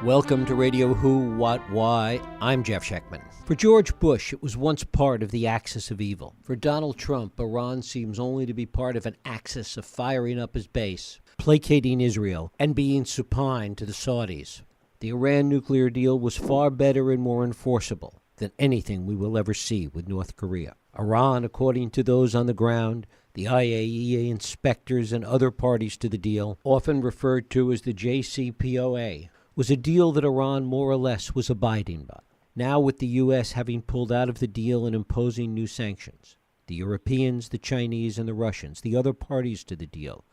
Welcome to Radio Who, What, Why. I'm Jeff Schechtman. For George Bush, it was once part of the axis of evil. For Donald Trump, Iran seems only to be part of an axis of firing up his base, placating Israel, and being supine to the Saudis. The Iran nuclear deal was far better and more enforceable than anything we will ever see with North Korea. Iran, according to those on the ground, the IAEA inspectors and other parties to the deal, often referred to as the JCPOA, was a deal that Iran more or less was abiding by. Now, with the U.S. having pulled out of the deal and imposing new sanctions, the Europeans, the Chinese, and the Russians, the other parties to the deal,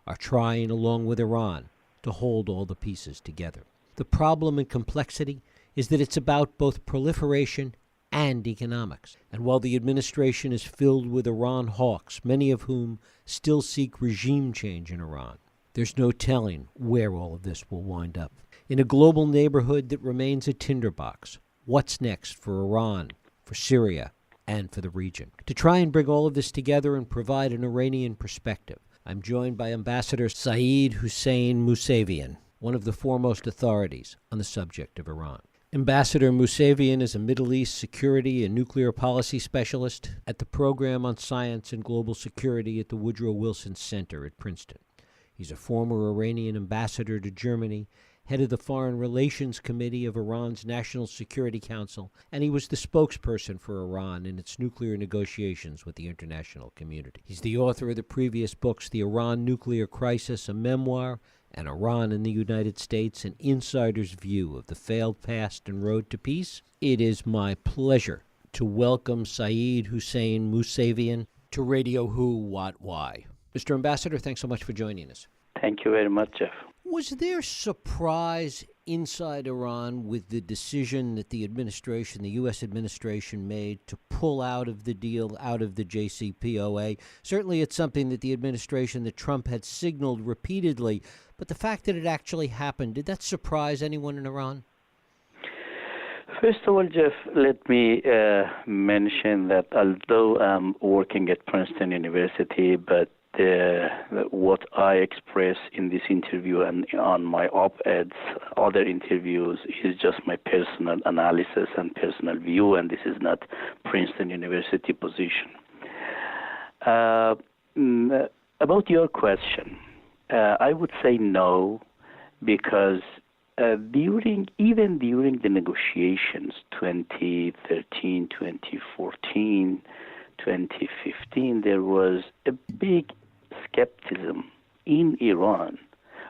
are trying, along with Iran, to hold all the pieces together. The problem and complexity is that it's about both proliferation and economics. And while the administration is filled with Iran hawks, many of whom still seek regime change in Iran, there's no telling where all of this will wind up. In a global neighborhood that remains a tinderbox, what's next for Iran, for Syria, and for the region? To try and bring all of this together and provide an Iranian perspective, I'm joined by Ambassador Seyed Hossein Mousavian, one of the foremost authorities on the subject of Iran. Ambassador Mousavian is a Middle East security and nuclear policy specialist at the Program on Science and Global Security at the Woodrow Wilson Center at Princeton. He's a former Iranian ambassador to Germany, head of the Foreign Relations Committee of Iran's National Security Council, and he was the spokesperson for Iran in its nuclear negotiations with the international community. He's the author of the previous books, The Iran Nuclear Crisis, a Memoir, and Iran in the United States, an insider's view of the failed past and road to peace. It is my pleasure to welcome Seyed Hossein Mousavian to Radio Who, What, Why. Mr. Ambassador, thanks so much for joining us. Thank you very much, Jeff. Was there surprise inside Iran with the decision that the administration, the U.S. administration, made to pull out of the deal, out of the JCPOA? Certainly it's something that the administration, that Trump had signaled repeatedly, but the fact that it actually happened, did that surprise anyone in Iran? First of all, Jeff, let me mention that although I'm working at Princeton University, but what I express in this interview and on my op-eds, other interviews, is just my personal analysis and personal view, and this is not Princeton University position. About your question, I would say no, because during the negotiations, 2013, 2014, 2015, there was a big skepticism in Iran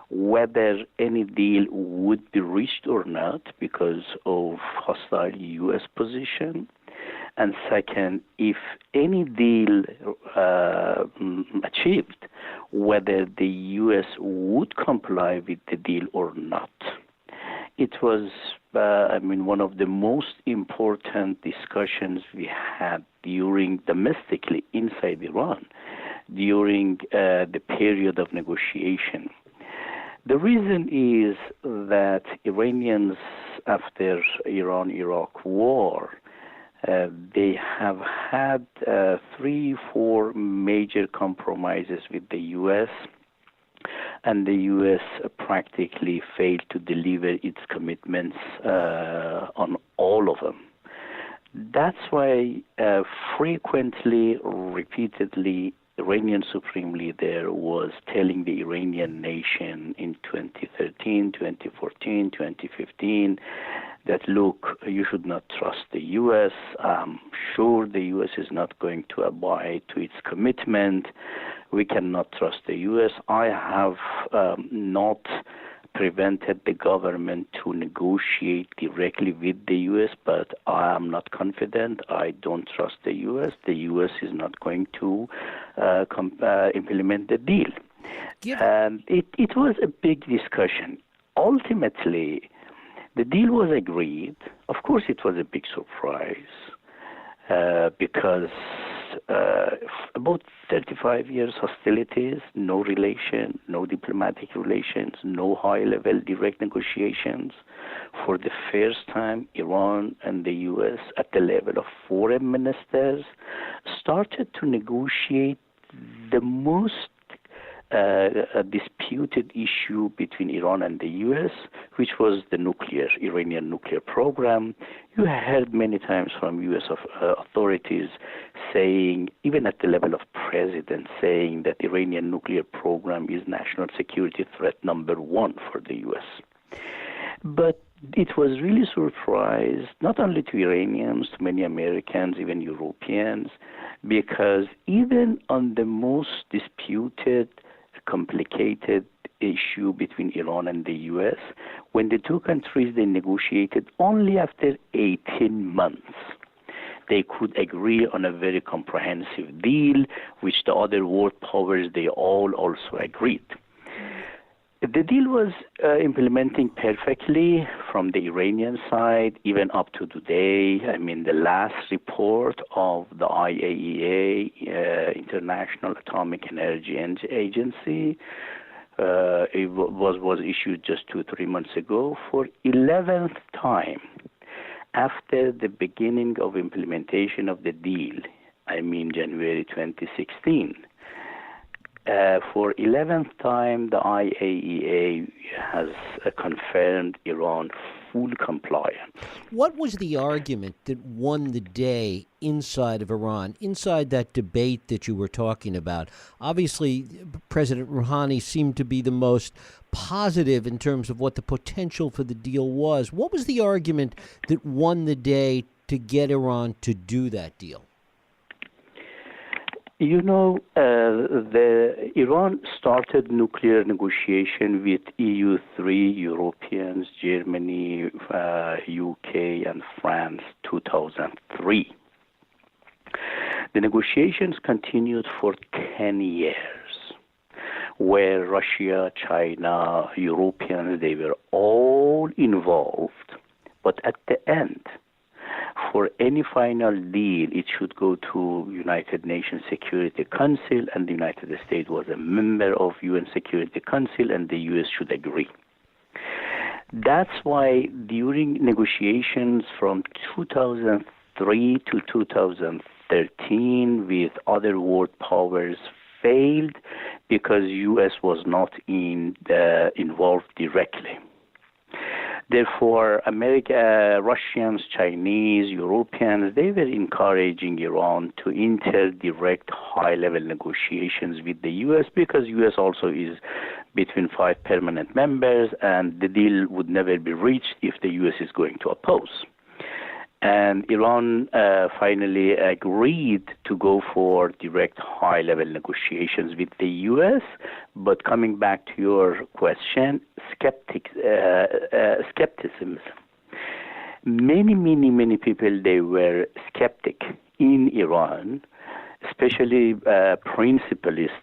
whether any deal would be reached or not because of hostile U.S. position. And second, if any deal achieved, whether the U.S. would comply with the deal or not. It was, one of the most important discussions we had domestically inside Iran during the period of negotiation. The reason is that Iranians, after Iran-Iraq war, they have had 3-4 major compromises with the U.S., and the U.S. practically failed to deliver its commitments on all of them. That's why frequently, repeatedly, Iranian Supreme Leader was telling the Iranian nation in 2013, 2014, 2015 that, look, you should not trust the U.S. I'm sure the U.S. is not going to abide to its commitment. We cannot trust the U.S. I have not prevented the government to negotiate directly with the U.S., but I am not confident. I don't trust the U.S. The U.S. is not going to implement the deal. And it was a big discussion. Ultimately, the deal was agreed. Of course, it was a big surprise because about 35 years hostilities, no relation, no diplomatic relations, no high-level direct negotiations. For the first time, Iran and the U.S. at the level of foreign ministers started to negotiate the most a disputed issue between Iran and the U.S., which was the Iranian nuclear program. You heard many times from U.S. Authorities saying, even at the level of president, saying that Iranian nuclear program is national security threat number one for the U.S. But it was really surprise, not only to Iranians, to many Americans, even Europeans, because even on the most disputed, complicated issue between Iran and the U.S., when the two countries, they negotiated only after 18 months, they could agree on a very comprehensive deal, which the other world powers, they all also agreed. The deal was implementing perfectly from the Iranian side, even up to today. I mean, the last report of the IAEA, International Atomic Energy Agency, it was issued just 2-3 months ago for 11th time after the beginning of implementation of the deal. I mean, January 2016. For 11th time, the IAEA has confirmed Iran full compliance. What was the argument that won the day inside of Iran, inside that debate that you were talking about? Obviously, President Rouhani seemed to be the most positive in terms of what the potential for the deal was. What was the argument that won the day to get Iran to do that deal? You know, Iran started nuclear negotiation with EU3, Europeans, Germany, UK, and France, 2003. The negotiations continued for 10 years, where Russia, China, Europeans, they were all involved. But at the end, for any final deal, it should go to United Nations Security Council, and the United States was a member of UN Security Council, and the U.S. should agree. That's why during negotiations from 2003 to 2013 with other world powers failed because U.S. was not involved directly. Therefore, Russians, Chinese, Europeans, they were encouraging Iran to enter direct high-level negotiations with the U.S. because U.S. also is between 5 permanent members, and the deal would never be reached if the U.S. is going to oppose. And Iran finally agreed to go for direct high-level negotiations with the U.S., but coming back to your question, skepticism. Many people, they were skeptic in Iran, especially principalist,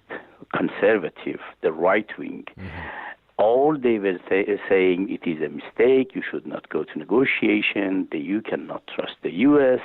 conservative, the right wing. Mm-hmm. All they were saying, it is a mistake, you should not go to negotiation, you cannot trust the U.S.,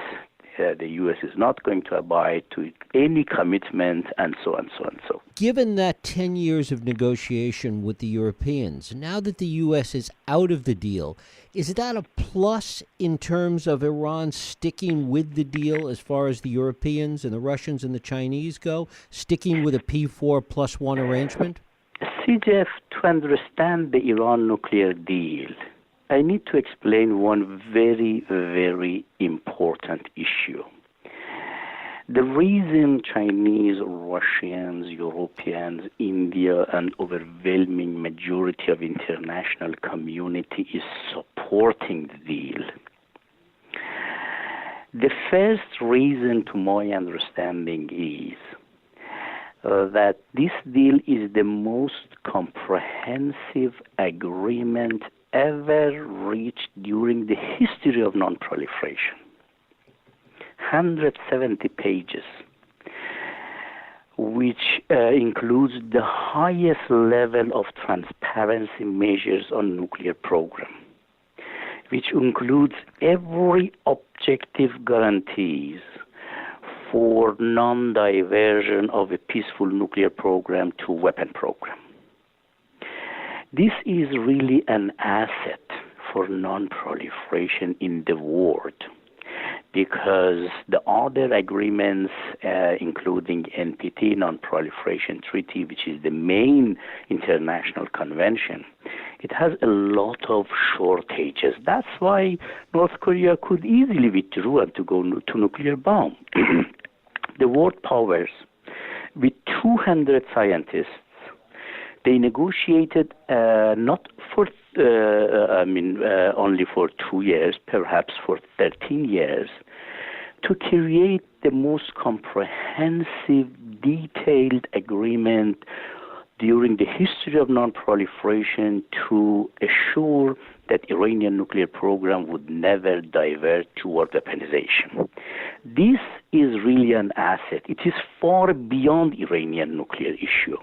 the U.S. is not going to abide to any commitment, and so on, so on, so. Given that 10 years of negotiation with the Europeans, now that the U.S. is out of the deal, is that a plus in terms of Iran sticking with the deal as far as the Europeans and the Russians and the Chinese go, sticking with a P4+1 arrangement? See, Jeff, to understand the Iran nuclear deal, I need to explain one very, very important issue. The reason Chinese, Russians, Europeans, India, and overwhelming majority of international community is supporting the deal. The first reason, to my understanding, is that this deal is the most comprehensive agreement ever reached during the history of non-proliferation. 170 pages, which includes the highest level of transparency measures on nuclear program, which includes every objective guarantees for non-diversion of a peaceful nuclear program to weapon program. This is really an asset for non-proliferation in the world, because the other agreements, including NPT, Non-Proliferation Treaty, which is the main international convention, it has a lot of shortages. That's why North Korea could easily withdraw and to go to nuclear bomb. The world powers, with 200 scientists, they negotiated not for, only for 2 years, perhaps for 13 years, to create the most comprehensive, detailed agreement during the history of non-proliferation to assure that Iranian nuclear program would never divert toward weaponization. This is really an asset. It is far beyond Iranian nuclear issue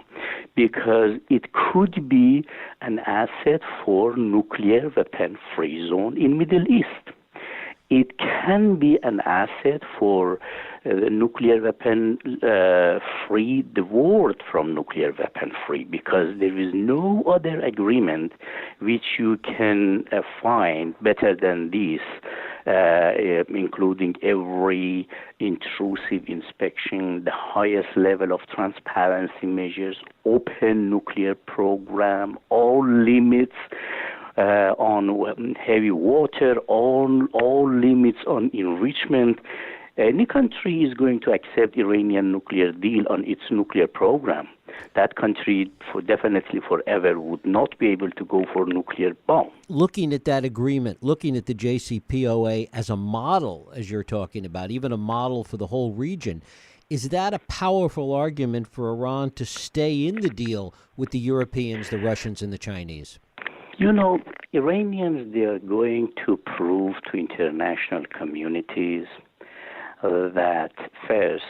because it could be an asset for nuclear weapon-free zone in Middle East. It can be an asset for nuclear weapon free, the world from nuclear weapon free, because there is no other agreement which you can find better than this, including every intrusive inspection, the highest level of transparency measures, open nuclear program, all limits on heavy water, all limits on enrichment. Any country is going to accept Iranian nuclear deal on its nuclear program. That country definitely forever would not be able to go for nuclear bomb. Looking at that agreement, looking at the JCPOA as a model, as you're talking about, even a model for the whole region, is that a powerful argument for Iran to stay in the deal with the Europeans, the Russians, and the Chinese? You know, Iranians, they are going to prove to international communities that first,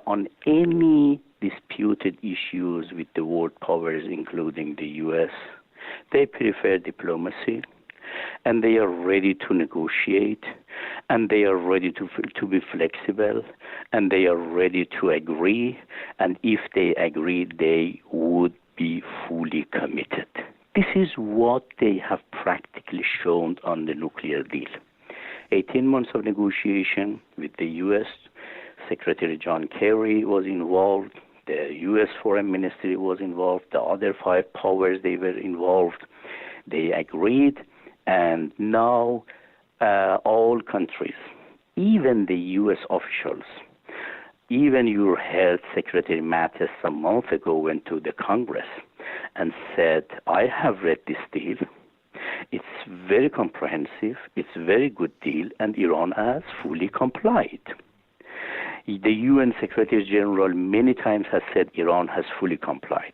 on any disputed issues with the world powers, including the U.S., they prefer diplomacy, and they are ready to negotiate, and they are ready to be flexible, and they are ready to agree, and if they agree, they would be fully committed. This is what they have practically shown on the nuclear deal. 18 months of negotiation with the U.S. Secretary John Kerry was involved. The U.S. Foreign Ministry was involved. The other 5 powers, they were involved. They agreed. And now all countries, even the U.S. officials, even your Health Secretary Mattis a month ago went to the Congress and said, I have read this deal. It's very comprehensive, it's a very good deal, and Iran has fully complied. The UN Secretary General many times has said Iran has fully complied.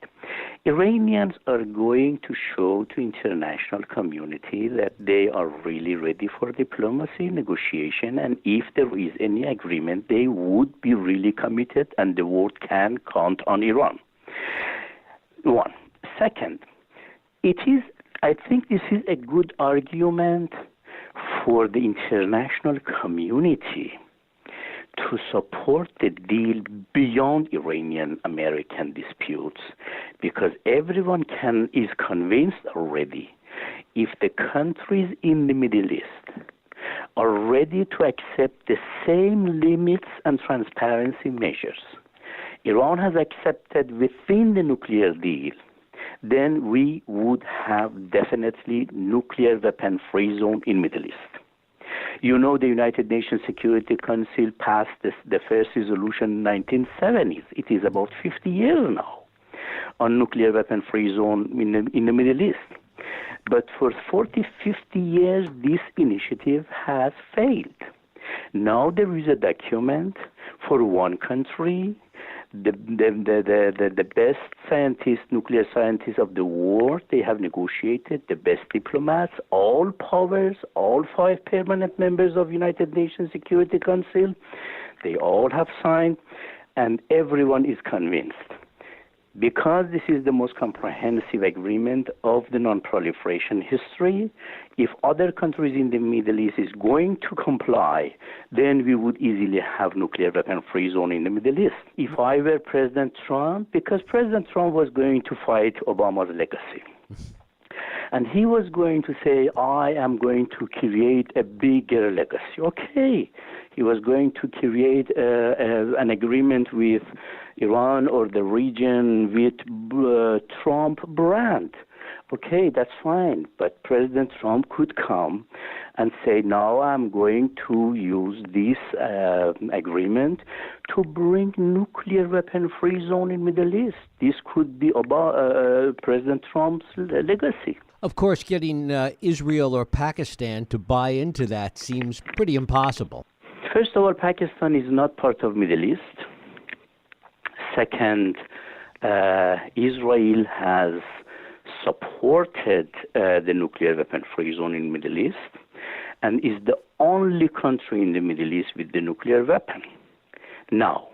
Iranians are going to show to international community that they are really ready for diplomacy, negotiation, and if there is any agreement, they would be really committed, and the world can count on Iran. One. Second, I think this is a good argument for the international community to support the deal beyond Iranian-American disputes, because everyone is convinced already if the countries in the Middle East are ready to accept the same limits and transparency measures Iran has accepted within the nuclear deal, then we would have definitely nuclear weapon-free zone in Middle East. You know, the United Nations Security Council passed the first resolution in 1970s. It is about 50 years now on nuclear weapon-free zone in the Middle East. But for 40, 50 years, this initiative has failed. Now there is a document for one country. The best scientists, nuclear scientists of the world, they have negotiated, the best diplomats, all powers, all 5 permanent members of United Nations Security Council, they all have signed, and everyone is convinced. Because this is the most comprehensive agreement of the non-proliferation history, if other countries in the Middle East is going to comply, then we would easily have nuclear weapon-free zone in the Middle East. If I were President Trump, because President Trump was going to fight Obama's legacy. And he was going to say, I am going to create a bigger legacy. Okay. He was going to create an agreement with Iran or the region with Trump brand. Okay, that's fine. But President Trump could come and say, now I'm going to use this agreement to bring nuclear weapon-free zone in Middle East. This could be about President Trump's legacy. Of course, getting Israel or Pakistan to buy into that seems pretty impossible. First of all, Pakistan is not part of Middle East. Second, Israel has supported the nuclear weapon-free zone in Middle East and is the only country in the Middle East with the nuclear weapon. Now,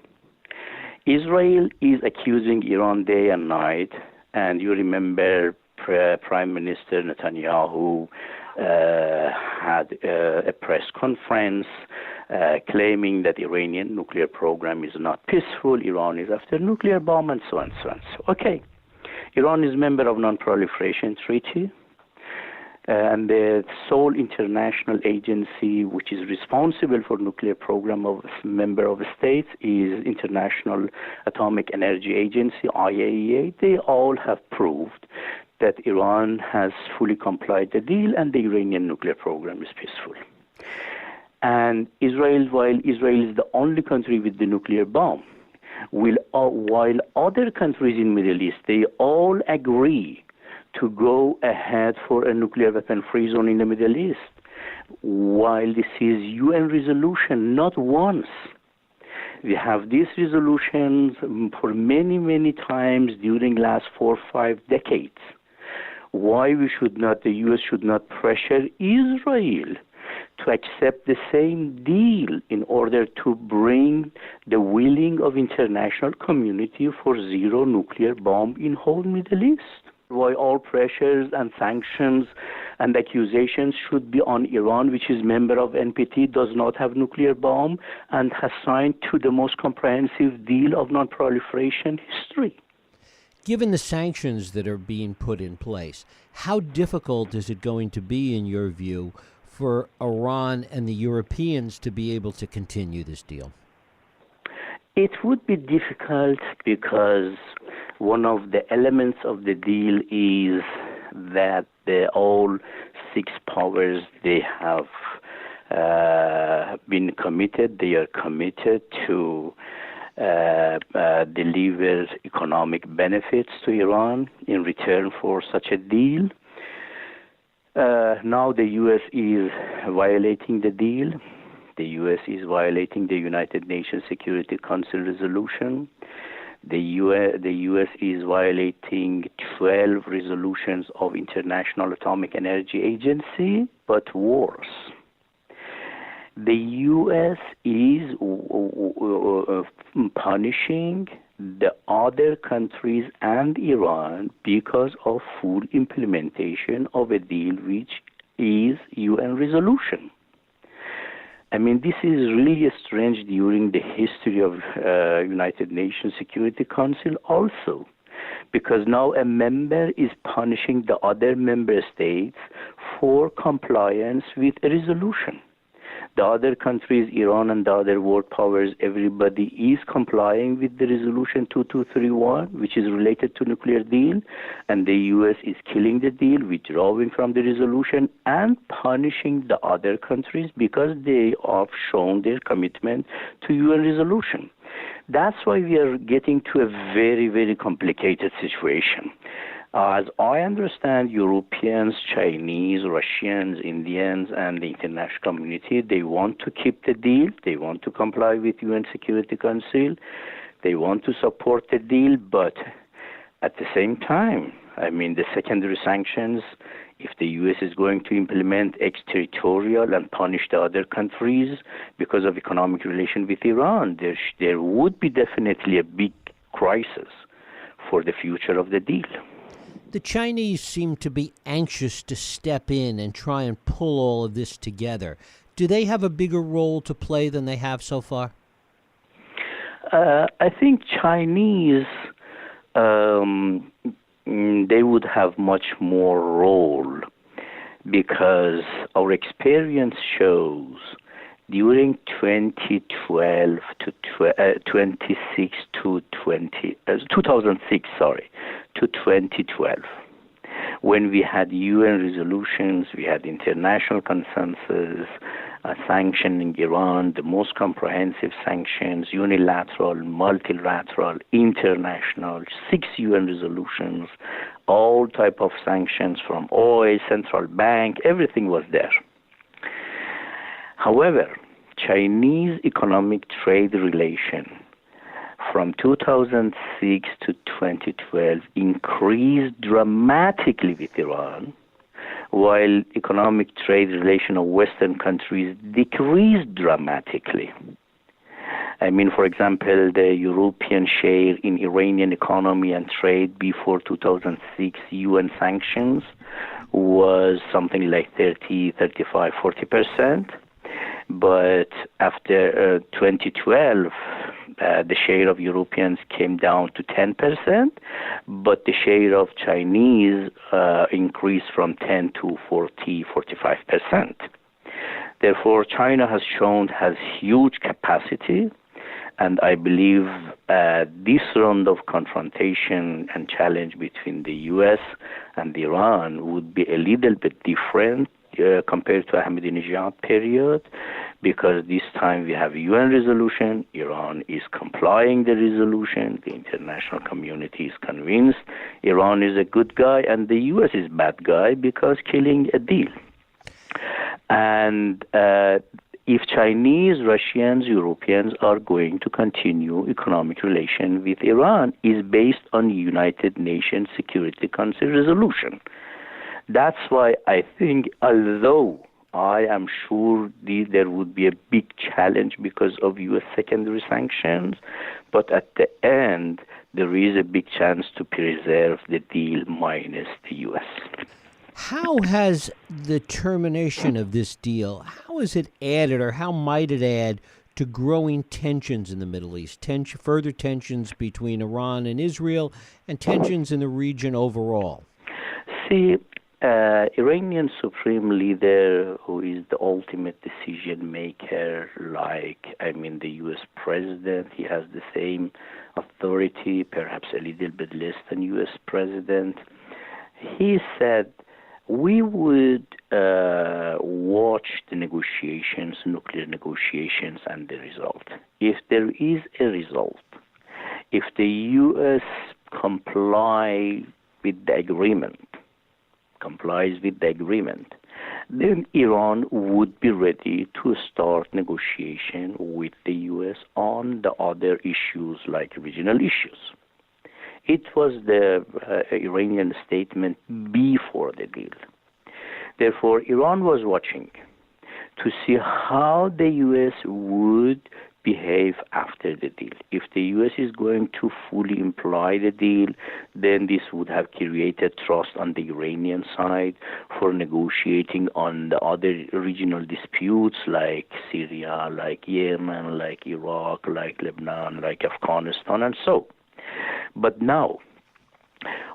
Israel is accusing Iran day and night, and you remember Prime Minister Netanyahu had a press conference claiming that Iranian nuclear program is not peaceful, Iran is after nuclear bomb, and so on, so on. So, okay. Iran is member of Non-Proliferation Treaty, and the sole international agency which is responsible for nuclear program of member of states is International Atomic Energy Agency, IAEA. They all have proved that Iran has fully complied the deal and the Iranian nuclear program is peaceful. And Israel, while Israel is the only country with the nuclear bomb, while other countries in Middle East, they all agree to go ahead for a nuclear weapon-free zone in the Middle East. While this is UN resolution, not once. We have these resolutions for many, many times during last 4 or 5 decades. Why the U.S. should not pressure Israel to accept the same deal in order to bring the willing of international community for zero nuclear bomb in whole Middle East? Why all pressures and sanctions and accusations should be on Iran, which is member of NPT, does not have nuclear bomb, and has signed to the most comprehensive deal of non-proliferation history. Given the sanctions that are being put in place, how difficult is it going to be, in your view, for Iran and the Europeans to be able to continue this deal? It would be difficult because one of the elements of the deal is that all 6 powers, they have been committed. They are committed to deliver economic benefits to Iran in return for such a deal. Now the U.S. is violating the deal. The U.S. is violating the United Nations Security Council resolution. The U.S. is violating 12 resolutions of International Atomic Energy Agency, but worse. The U.S. is punishing the other countries and Iran because of full implementation of a deal which is UN resolution. I mean, this is really strange during the history of United Nations Security Council also, because now a member is punishing the other member states for compliance with a resolution. The other countries, Iran and the other world powers, everybody is complying with the resolution 2231, which is related to nuclear deal, and the U.S. is killing the deal, withdrawing from the resolution, and punishing the other countries because they have shown their commitment to UN resolution. That's why we are getting to a very, very complicated situation. As I understand, Europeans, Chinese, Russians, Indians, and the international community, they want to keep the deal. They want to comply with UN Security Council. They want to support the deal, but at the same time, I mean, the secondary sanctions, if the U.S. is going to implement extraterritorial and punish the other countries because of economic relation with Iran, there would be definitely a big crisis for the future of the deal. The Chinese seem to be anxious to step in and try and pull all of this together. Do they have a bigger role to play than they have so far? I think Chinese they would have much more role because our experience shows during 2012 to 26 to 2006, to 2012, when we had UN resolutions, we had international consensus, sanctioning Iran, the most comprehensive sanctions, unilateral, multilateral, international, 6 UN resolutions, all type of sanctions from oil, central bank, everything was there. However, Chinese economic trade relation from 2006 to 2012 increased dramatically with Iran, while economic trade relation of Western countries decreased dramatically. I mean, for example, the European share in Iranian economy and trade before 2006 UN sanctions was something like 30, 35, 40%. But after 2012, the share of Europeans came down to 10%, but the share of Chinese increased from 10 to 40, 45%. Therefore, China has huge capacity, and I believe this round of confrontation and challenge between the U.S. and Iran would be a little bit different compared to Ahmadinejad period, because this time we have a UN resolution, Iran is complying the resolution, the international community is convinced Iran is a good guy and the US is bad guy because killing a deal. And if Chinese, Russians, Europeans are going to continue economic relation with Iran is based on United Nations Security Council resolution. That's why I think, although I am sure there would be a big challenge because of U.S. secondary sanctions, but at the end, there is a big chance to preserve the deal minus the U.S. How has the termination of this deal, how has it added, or how might it add to growing tensions in the Middle East, further tensions between Iran and Israel, and tensions in the region overall? See, Iranian supreme leader, who is the ultimate decision maker, the U.S. president, he has the same authority, perhaps a little bit less than U.S. president. He said, we would watch the negotiations, nuclear negotiations, and the result. If there is a result, if the U.S. complies with the agreement, then Iran would be ready to start negotiation with the U.S. on the other issues like regional issues. It was the Iranian statement before the deal. Therefore, Iran was watching to see how the U.S. would behave after the deal. If the U.S. is going to fully imply the deal, then this would have created trust on the Iranian side for negotiating on the other regional disputes like Syria, like Yemen, like Iraq, like Lebanon, like Afghanistan, and so. But now,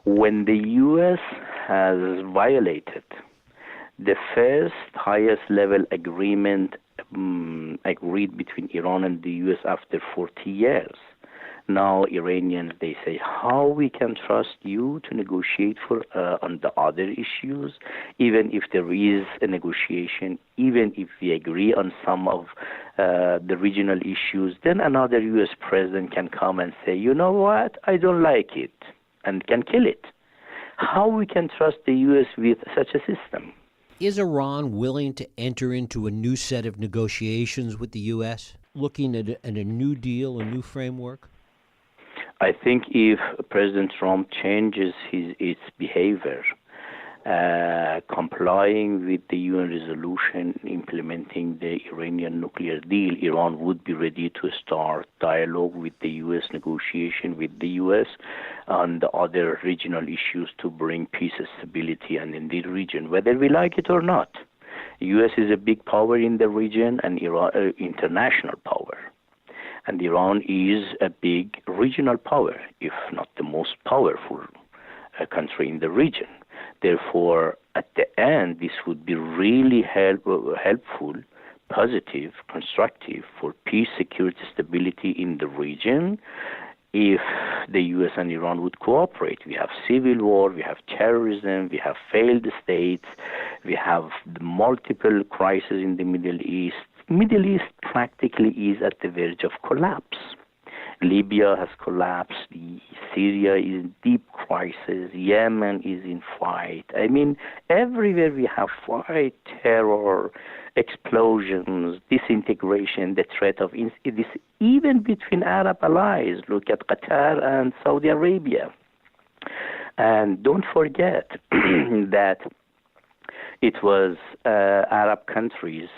when the U.S. has violated the first highest level agreement agreed between Iran and the U.S. after 40 years. Now Iranians, they say, how we can trust you to negotiate on the other issues, even if there is a negotiation, even if we agree on some of the regional issues, then another U.S. president can come and say, you know what, I don't like it, and can kill it. How we can trust the U.S. with such a system? Is Iran willing to enter into a new set of negotiations with the U.S., looking at a new deal, a new framework? I think if President Trump changes its behavior, complying with the UN resolution implementing the Iranian nuclear deal, Iran would be ready to start dialogue with the U.S., negotiation with the U.S. on the other regional issues to bring peace and stability and in the region, whether we like it or not. The U.S. is a big power in the region and Iran, international power. And Iran is a big regional power, if not the most powerful country in the region. Therefore, at the end, this would be really helpful, positive, constructive for peace, security, stability in the region if the U.S. and Iran would cooperate. We have civil war, we have terrorism, we have failed states, we have the multiple crises in the Middle East. Middle East practically is at the verge of collapse. Libya has collapsed, Syria is in deep crisis, Yemen is in fight. I mean, everywhere we have fight, terror, explosions, disintegration, the threat of this, even between Arab allies. Look at Qatar and Saudi Arabia. And don't forget that it was Arab countries,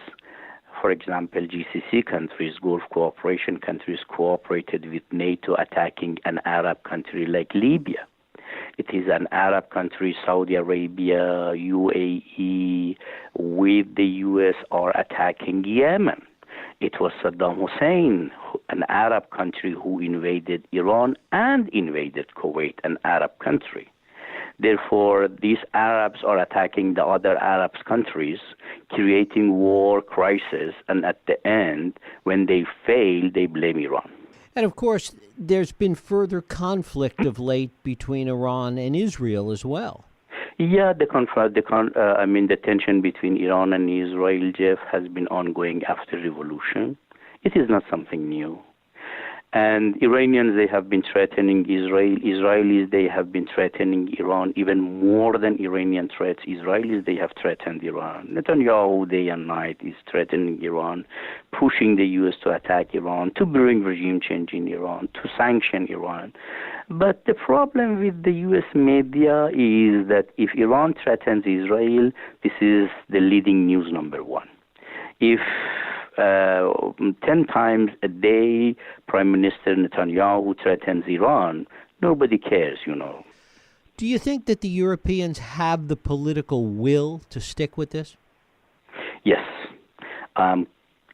for example, GCC countries, Gulf cooperation countries, cooperated with NATO attacking an Arab country like Libya. It is an Arab country, Saudi Arabia, UAE, with the U.S. are attacking Yemen. It was Saddam Hussein, an Arab country, who invaded Iran and invaded Kuwait, an Arab country. Therefore, these Arabs are attacking the other Arab countries, creating war, crisis, and at the end, when they fail, they blame Iran. And of course, there's been further conflict of late between Iran and Israel as well. Yeah, the tension between Iran and Israel, Jeff, has been ongoing after revolution. It is not something new. And Iranians, they have been threatening Israel. Israelis, they have been threatening Iran even more than Iranian threats. Israelis, they have threatened Iran. Netanyahu, day and night, is threatening Iran, pushing the U.S. to attack Iran, to bring regime change in Iran, to sanction Iran. But the problem with the U.S. media is that if Iran threatens Israel, this is the leading news number one. If 10 times a day, Prime Minister Netanyahu threatens Iran, nobody cares, Do you think that the Europeans have the political will to stick with this? Yes. I'm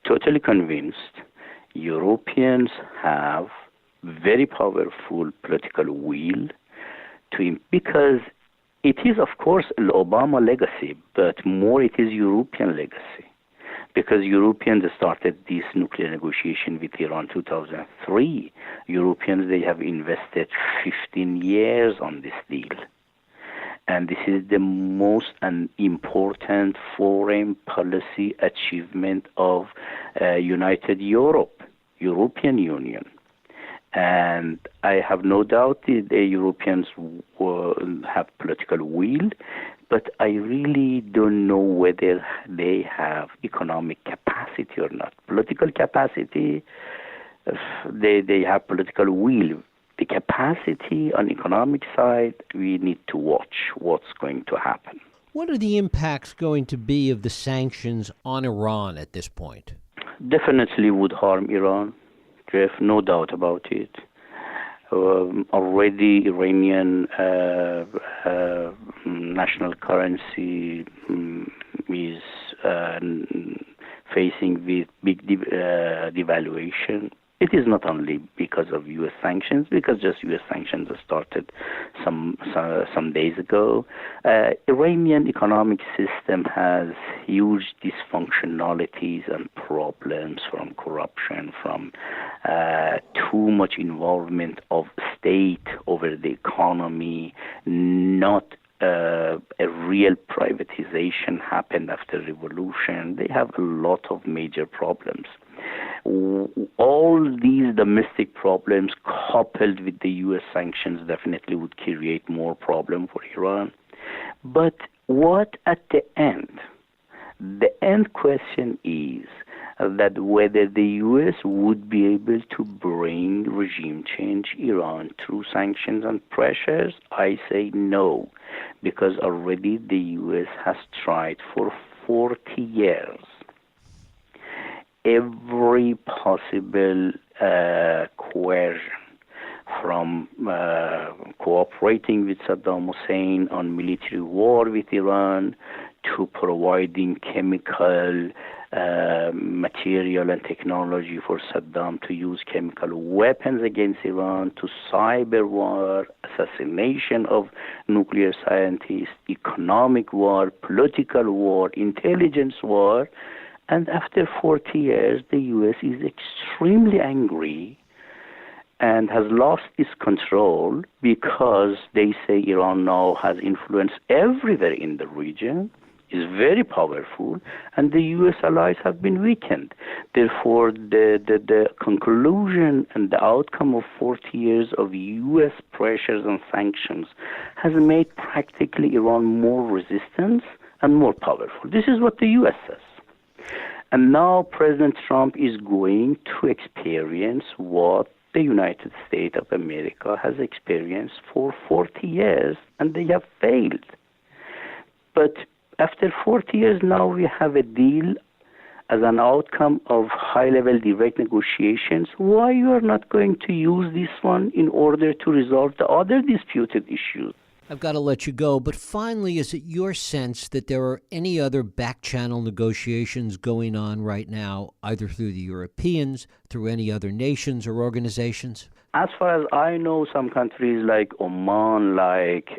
totally convinced Europeans have very powerful political will because it is, of course, an Obama legacy, but more it is European legacy. Because Europeans started this nuclear negotiation with Iran 2003. Europeans, they have invested 15 years on this deal. And this is the most important foreign policy achievement of United Europe, European Union. And I have no doubt that the Europeans will have political will, but I really don't know whether they have economic capacity or not. Political capacity, they have political will. The capacity on economic side, we need to watch what's going to happen. What are the impacts going to be of the sanctions on Iran at this point? Definitely would harm Iran, Jeff, no doubt about it. Already Iranian national currency is facing with big devaluation. It is not only because of U.S. sanctions, because just U.S. sanctions started some days ago. Iranian economic system has huge dysfunctionalities and problems from corruption, from too much involvement of state over the economy, not a real privatization happened after revolution. They have a lot of major problems. All these domestic problems coupled with the U.S. sanctions definitely would create more problem for Iran. But what at the end question is that whether the U.S. would be able to bring regime change Iran through sanctions and pressures, I say no, because already the U.S. has tried for 40 years every possible coercion, from cooperating with Saddam Hussein on military war with Iran to providing chemical material and technology for Saddam to use chemical weapons against Iran, to cyber war, assassination of nuclear scientists, economic war, political war, intelligence war. And after 40 years, the U.S. is extremely angry and has lost its control because they say Iran now has influence everywhere in the region, is very powerful, and the U.S. allies have been weakened. Therefore, the conclusion and the outcome of 40 years of U.S. pressures and sanctions has made practically Iran more resistant and more powerful. This is what the U.S. says. And now President Trump is going to experience what the United States of America has experienced for 40 years, and they have failed. But after 40 years now, we have a deal as an outcome of high-level direct negotiations. Why you are not going to use this one in order to resolve the other disputed issues? I've got to let you go, but finally, is it your sense that there are any other back-channel negotiations going on right now, either through the Europeans, through any other nations or organizations? As far as I know, some countries like Oman, like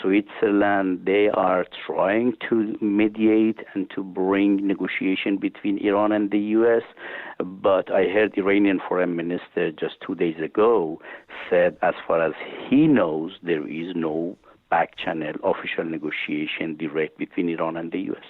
Switzerland, they are trying to mediate and to bring negotiation between Iran and the U.S. But I heard Iranian foreign minister just 2 days ago said, as far as he knows, there is no back-channel official negotiation direct between Iran and the U.S.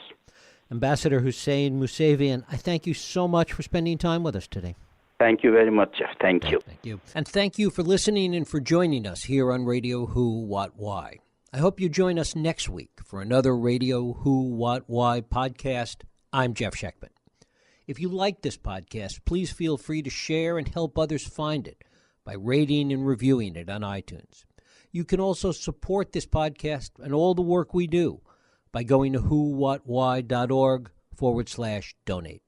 Ambassador Hossein Mousavian, I thank you so much for spending time with us today. Thank you very much, Jeff. Thank you. Thank you. And thank you for listening and for joining us here on Radio Who, What, Why. I hope you join us next week for another Radio Who, What, Why podcast. I'm Jeff Sheckman. If you like this podcast, please feel free to share and help others find it by rating and reviewing it on iTunes. You can also support this podcast and all the work we do by going to whowhatwhy.org/donate.